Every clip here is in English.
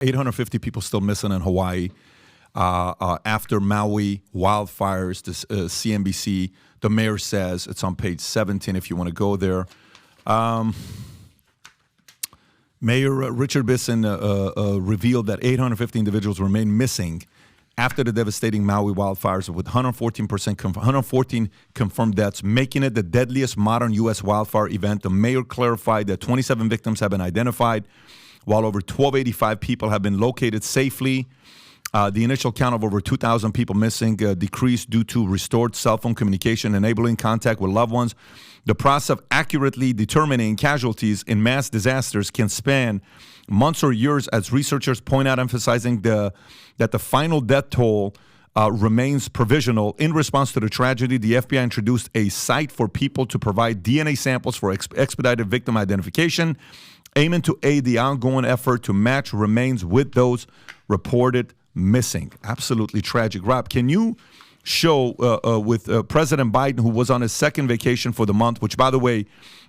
850 people still missing in Hawaii after Maui wildfires. This CNBC, the mayor says, it's on page 17 if you want to go there. Mayor Richard Bisson revealed that 850 individuals remain missing after the devastating Maui wildfires, with 114 confirmed deaths, making it the deadliest modern U.S. wildfire event. The mayor clarified that 27 victims have been identified, while over 1,285 people have been located safely. The initial count of over 2,000 people missing decreased due to restored cell phone communication, enabling contact with loved ones. The process of accurately determining casualties in mass disasters can span months or years, as researchers point out, emphasizing that the final death toll remains provisional. In response to the tragedy, the FBI introduced a site for people to provide DNA samples for expedited victim identification, aiming to aid the ongoing effort to match remains with those reported missing. Absolutely tragic. Rob, can you show with President Biden, who was on his second vacation for the month, which, by the way,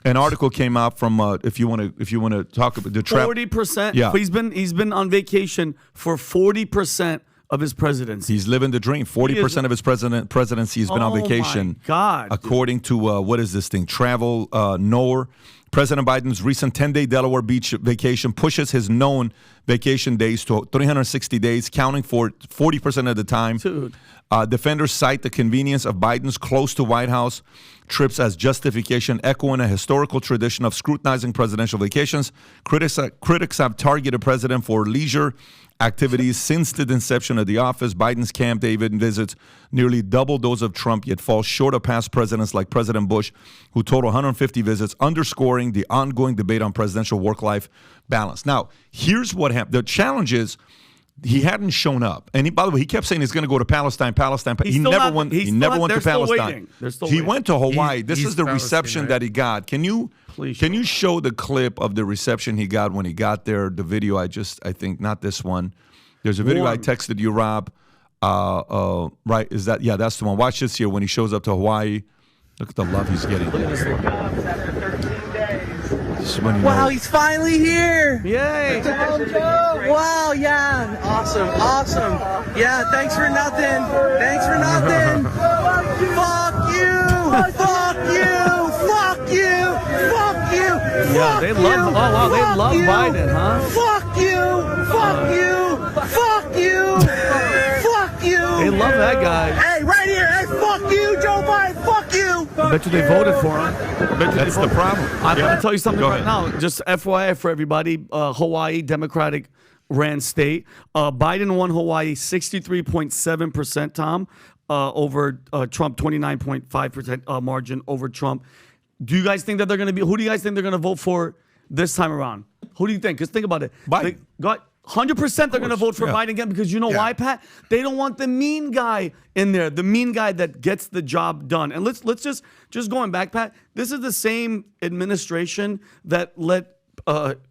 an article came out from if you want to talk about the 40%. Yeah, he's been on vacation for 40% of his presidency. He's living the dream. 40% of his presidency has been on vacation. My God. According to what is this thing? Travel Nor. President Biden's recent 10-day Delaware Beach vacation pushes his known vacation days to 360 days, counting for 40% of the time. Dude. Defenders cite the convenience of Biden's close to White House trips as justification, echoing a historical tradition of scrutinizing presidential vacations. Critics have targeted the president for leisure activities since the inception of the office. Biden's Camp David visits nearly double those of Trump, yet falls short of past presidents like President Bush, who totaled 150 visits, underscoring the ongoing debate on presidential work-life balance. Now, here's what happened. The challenge is he hadn't shown up. And by the way, he kept saying he's going to go to Palestine. He never went to Palestine. He went to Hawaii. This is the reception, right, that he got. Can you show the clip of the reception he got when he got there? The video I think, not this one. There's a video I texted you, Rob. Right, is that, yeah, that's the one. Watch this here when he shows up to Hawaii. Look at the love he's getting. Look at this one. Wow, he's finally here! Yay! Wow, yeah, awesome. Yeah, thanks for nothing. Fuck you! Yeah, they love. Oh wow, they love Biden, huh? Fuck you! They love that guy. Hey, right here! Hey, fuck you, Joe Biden! Fuck you! I bet you they voted for him. That's the problem. I'm going to tell you something right now. Just FYI for everybody, Hawaii, Democratic ran state. Biden won Hawaii 63.7%, Tom, over Trump, 29.5% margin over Trump. Do you guys think that they're going to be, who do you guys think they're going to vote for this time around? Who do you think? Because think about it. Biden. 100% they're going to vote for Biden again, because you know why, Pat? They don't want the mean guy in there, the mean guy that gets the job done. And let's just going back, Pat, this is the same administration that let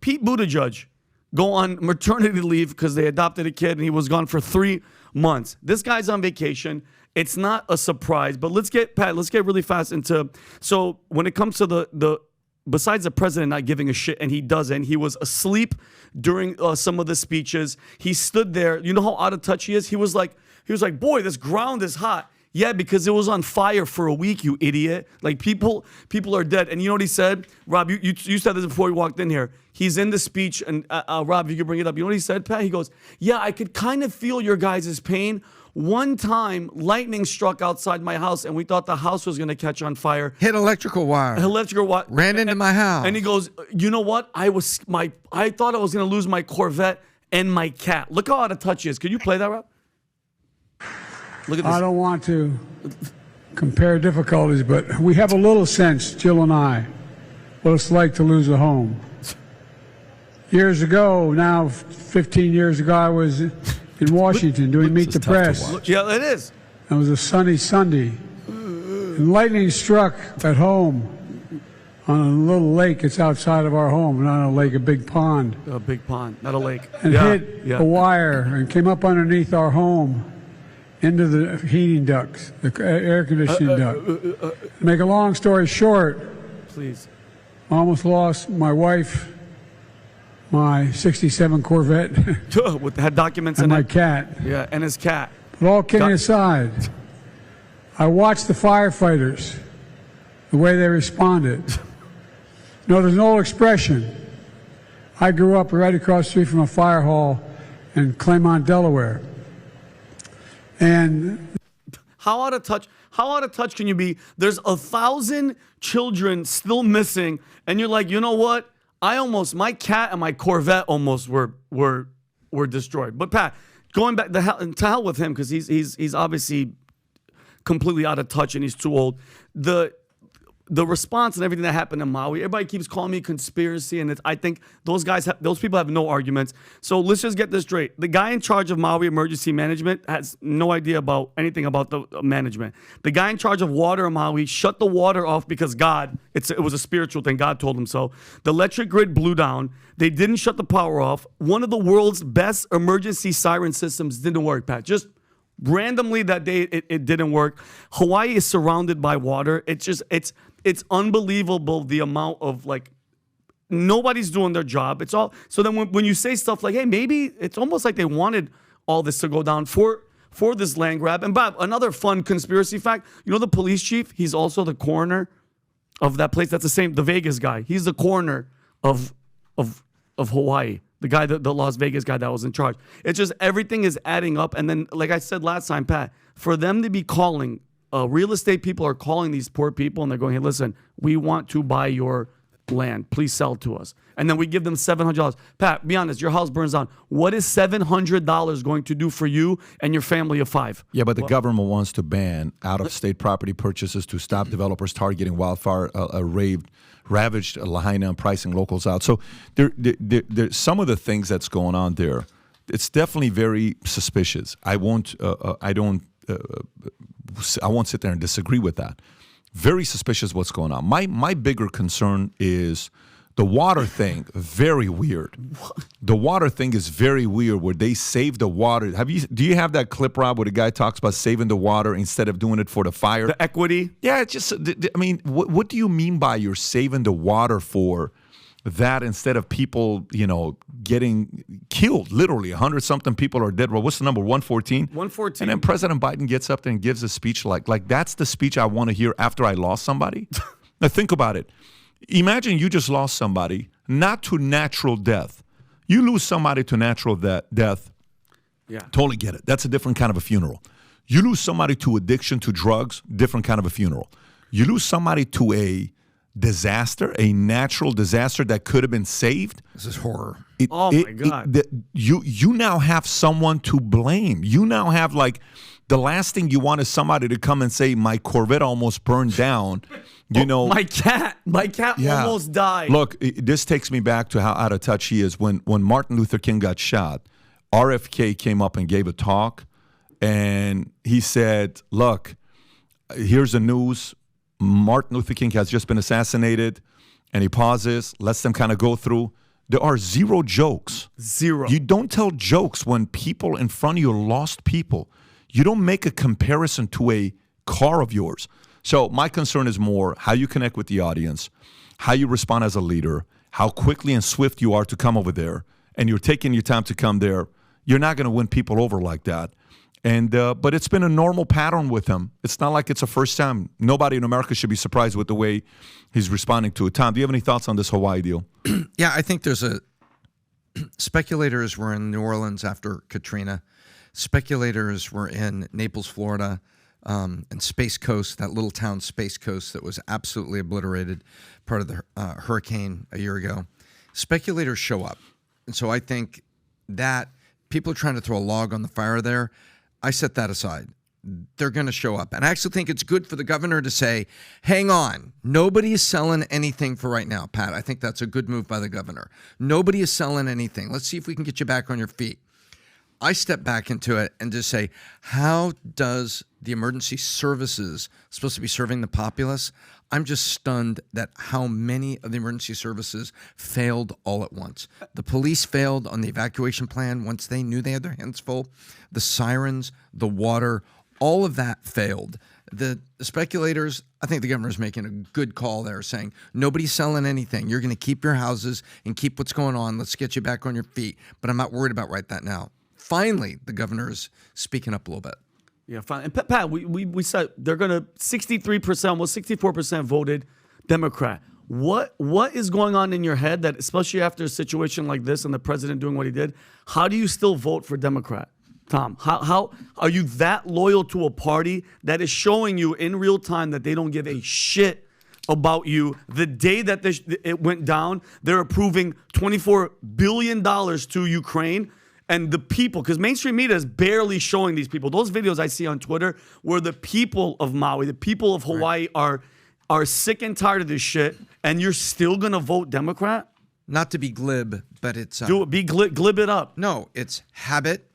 Pete Buttigieg go on maternity leave because they adopted a kid and he was gone for 3 months. This guy's on vacation. It's not a surprise, but let's get really fast into, so when it comes to the besides the president not giving a shit, and he doesn't, he was asleep during some of the speeches. He stood there. You know how out of touch he is? He was like, boy, this ground is hot. Yeah, because it was on fire for a week, you idiot. Like people are dead. And you know what he said? Rob, you said this before we walked in here. He's in the speech, and Rob, if you could bring it up. You know what he said, Pat? He goes, yeah, I could kind of feel your guys' pain. One time, lightning struck outside my house, and we thought the house was going to catch on fire. Hit electrical wire. Ran into my house. And he goes, you know what? I thought I was going to lose my Corvette and my cat. Look how out of touch he is. Could you play that, Rob? Look at this. I don't want to compare difficulties, but we have a little sense, Jill and I, what it's like to lose a home. Years ago, now 15 years ago, I was in Washington doing Meet the Press. Yeah, it is. It was a sunny Sunday. And lightning struck at home on a little lake. It's outside of our home, not a lake, a big pond. A big pond, not a lake. And hit a wire and came up underneath our home into the heating ducts, the air conditioning duct. Make a long story short, please. I almost lost my wife, my 67 Corvette, had documents and in my it. cat. Yeah, and his cat. But all kidding aside, I watched the firefighters, the way they responded. No, there's no expression. I grew up right across the street from a fire hall in Claymont, Delaware. And how out of touch can you be? There's 1,000 children still missing, and you're like, you know what? My cat and my Corvette almost were destroyed. But Pat, going back to hell with him, because he's obviously completely out of touch and he's too old. The response and everything that happened in Maui, everybody keeps calling me conspiracy, and I think those people have no arguments. So let's just get this straight. The guy in charge of Maui Emergency Management has no idea about anything about the management. The guy in charge of water in Maui shut the water off because it was a spiritual thing. God told him so. The electric grid blew down. They didn't shut the power off. One of the world's best emergency siren systems didn't work, Pat. Just randomly that day, it didn't work. Hawaii is surrounded by water. It's unbelievable the amount of nobody's doing their job. It's all so then when you say stuff like, hey, maybe it's almost like they wanted all this to go down for this land grab. And Bob, another fun conspiracy fact, the police chief, he's also the coroner of that place. That's the Vegas guy. He's the coroner of Hawaii. The guy, the Las Vegas guy that was in charge. It's just everything is adding up. And then, like I said last time, Pat, for them to be calling, real estate people are calling these poor people and they're going, hey, listen, we want to buy your land. Please sell to us. And then we give them $700. Pat, be honest, your house burns down. What is $700 going to do for you and your family of 5? Yeah, but the government wants to ban out-of-state property purchases to stop developers targeting wildfire ravaged Lahaina and pricing locals out. So there some of the things that's going on there, it's definitely very suspicious. I won't sit there and disagree with that. Very suspicious what's going on. My bigger concern is the water thing. Very weird. The water thing is very weird. Where they save the water. Do you have that clip, Rob, where the guy talks about saving the water instead of doing it for the fire? The equity. Yeah, it's just. I mean, what do you mean by you're saving the water for that instead of people, getting killed? Literally, 100-something people are dead. Well, what's the number? 114. 114. And then President Biden gets up there and gives a speech like that's the speech I want to hear after I lost somebody. Now think about it. Imagine you just lost somebody, not to natural death. You lose somebody to natural death. Yeah, totally get it. That's a different kind of a funeral. You lose somebody to addiction to drugs, different kind of a funeral. You lose somebody to a disaster, a natural disaster that could have been saved. This is horror. My God. You now have someone to blame. You now have the last thing you want is somebody to come and say, my Corvette almost burned down. My cat almost died. Look, this takes me back to how out of touch he is. When Martin Luther King got shot, RFK came up and gave a talk, and he said, look, here's the news. Martin Luther King has just been assassinated, and he pauses, lets them kind of go through. There are zero jokes. Zero. You don't tell jokes when people in front of you are lost people. You don't make a comparison to a car of yours. So my concern is more how you connect with the audience, how you respond as a leader, how quickly and swift you are to come over there, and you're taking your time to come there. You're not going to win people over like that. And but it's been a normal pattern with him. It's not like it's a first time. Nobody in America should be surprised with the way he's responding to it. Tom, do you have any thoughts on this Hawaii deal? Yeah, I think speculators were in New Orleans after Katrina. Speculators were in Naples, Florida, and Space Coast, that little town Space Coast that was absolutely obliterated, part of the hurricane a year ago. Speculators show up. And so I think that people are trying to throw a log on the fire there. I set that aside. They're going to show up. And I actually think it's good for the governor to say, hang on, nobody is selling anything for right now, Pat. I think that's a good move by the governor. Nobody is selling anything. Let's see if we can get you back on your feet. I step back into it and just say, how does the emergency services supposed to be serving the populace? I'm just stunned at how many of the emergency services failed all at once. The police failed on the evacuation plan once they knew they had their hands full. The sirens, the water, all of that failed. The speculators, I think the governor's making a good call there, saying nobody's selling anything. You're going to keep your houses and keep what's going on. Let's get you back on your feet. But I'm not worried about right that now. Finally, the governor is speaking up a little bit. Yeah, fine. And Pat, we said they're going to 63%, almost 64% voted Democrat. What is going on in your head that, especially after a situation like this and the president doing what he did, how do you still vote for Democrat? Tom, how are you that loyal to a party that is showing you in real time that they don't give a shit about you? The day that it went down, they're approving $24 billion to Ukraine. And the people, because mainstream media is barely showing these people. Those videos I see on Twitter where the people of Maui, the people of Hawaii are sick and tired of this shit, and you're still going to vote Democrat? Not to be glib, but it's... Do it. Be glib it up. No, it's habit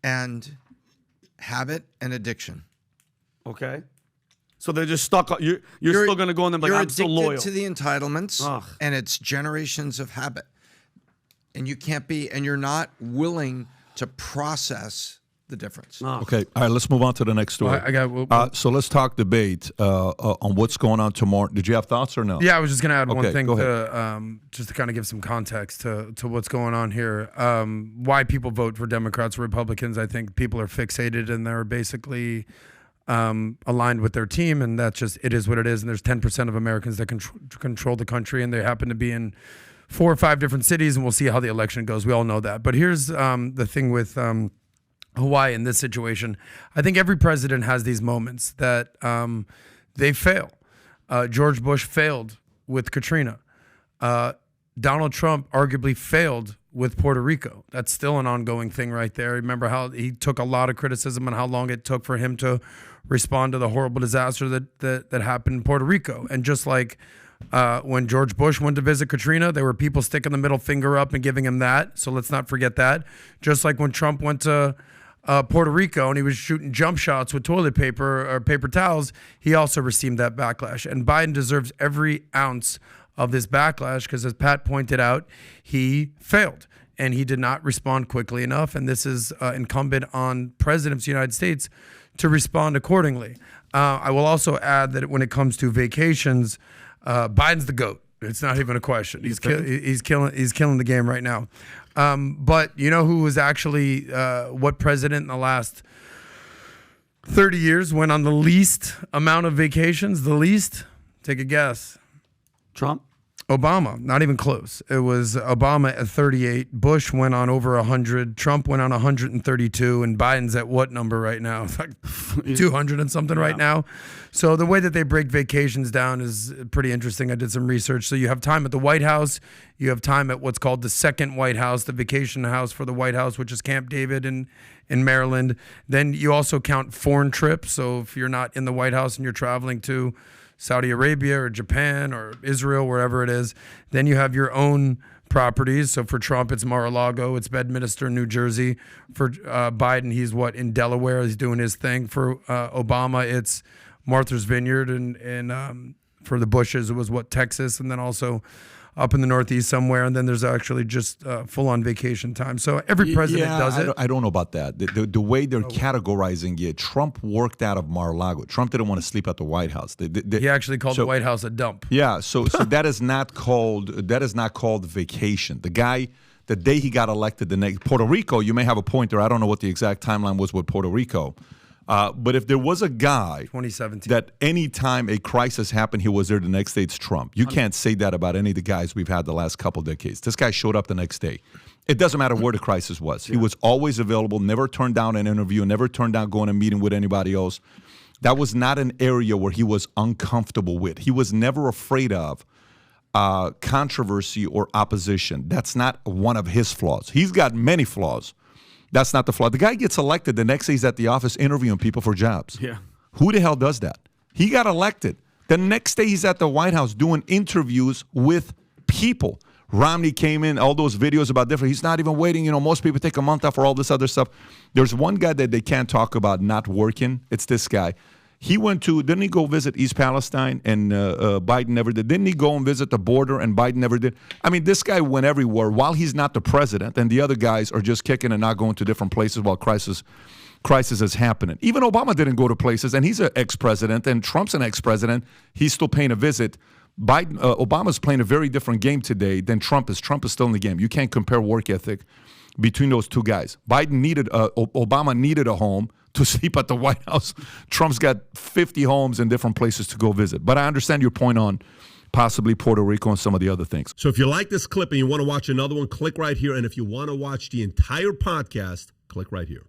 and addiction. Okay. So they're just stuck. You're still going to go in them like, I'm so loyal. You're addicted to the entitlements, and it's generations of habit. And you can't be, and you're not willing to process the difference. Okay, all right, let's move on to the next story. So let's talk debate on what's going on tomorrow. Did you have thoughts or no? Yeah, I was just going to add one thing just to kind of give some context to what's going on here. Why people vote for Democrats or Republicans, I think people are fixated and they're basically aligned with their team, and that's just, it is what it is. And there's 10% of Americans that control the country, and they happen to be in 4 or 5 different cities, and we'll see how the election goes. We all know that. But here's the thing with Hawaii in this situation. I think every president has these moments that they fail. George Bush failed with Katrina. Donald Trump arguably failed with Puerto Rico. That's still an ongoing thing right there. Remember how he took a lot of criticism on how long it took for him to respond to the horrible disaster that happened in Puerto Rico. And just like when George Bush went to visit Katrina, there were people sticking the middle finger up and giving him that. So let's not forget that. Just like when Trump went to Puerto Rico and he was shooting jump shots with toilet paper or paper towels, he also received that backlash. And Biden deserves every ounce of this backlash because, as Pat pointed out, he failed and he did not respond quickly enough. And this is incumbent on presidents of the United States to respond accordingly. I will also add that when it comes to vacations, Biden's the GOAT. It's not even a question. He's killing the game right now. But you know who was actually what president in the last 30 years went on the least amount of vacations? The least? Take a guess. Trump? Obama. Not even close. It was Obama at 38. Bush went on over 100. Trump went on 132. And Biden's at what number right now? It's like 200 and something right now. So the way that they break vacations down is pretty interesting. I did some research. So you have time at the White House. You have time at what's called the second White House, the vacation house for the White House, which is Camp David in Maryland. Then you also count foreign trips. So if you're not in the White House and you're traveling to Saudi Arabia or Japan or Israel, wherever it is, then you have your own properties. So for Trump, it's Mar-a-Lago, it's Bedminster, New Jersey. For Biden, he's in Delaware, he's doing his thing. For Obama, it's Martha's Vineyard, and for the Bushes, it was Texas, and then also up in the Northeast somewhere, and then there's actually just full-on vacation time. So every president does it. I don't know about that. The way they're categorizing it, Trump worked out of Mar-a-Lago. Trump didn't want to sleep at the White House. He actually called the White House a dump. Yeah, so that is not called vacation. The guy, the day he got elected, Puerto Rico, you may have a point there. I don't know what the exact timeline was with Puerto Rico. But if there was a guy 2017 that any time a crisis happened, he was there the next day, it's Trump. You can't say that about any of the guys we've had the last couple decades. This guy showed up the next day. It doesn't matter where the crisis was. He was always available, never turned down an interview, never turned down going to a meeting with anybody else. That was not an area where he was uncomfortable with. He was never afraid of controversy or opposition. That's not one of his flaws. He's got many flaws. That's not the flaw. The guy gets elected. The next day he's at the office interviewing people for jobs. Yeah. Who the hell does that? He got elected. The next day he's at the White House doing interviews with people. Romney came in, all those videos about different. He's not even waiting. You know, most people take a month off for all this other stuff. There's one guy that they can't talk about not working. It's this guy. He didn't he go visit East Palestine and Biden never did? Didn't he go and visit the border and Biden never did? I mean, this guy went everywhere while he's not the president and the other guys are just kicking and not going to different places while crisis crisis is happening. Even Obama didn't go to places, and he's an ex-president, and Trump's an ex-president. He's still paying a visit. Obama's playing a very different game today than Trump is. Trump is still in the game. You can't compare work ethic between those two guys. Obama needed a home to sleep at the White House. Trump's got 50 homes in different places to go visit. But I understand your point on possibly Puerto Rico and some of the other things. So if you like this clip and you want to watch another one, click right here. And if you want to watch the entire podcast, click right here.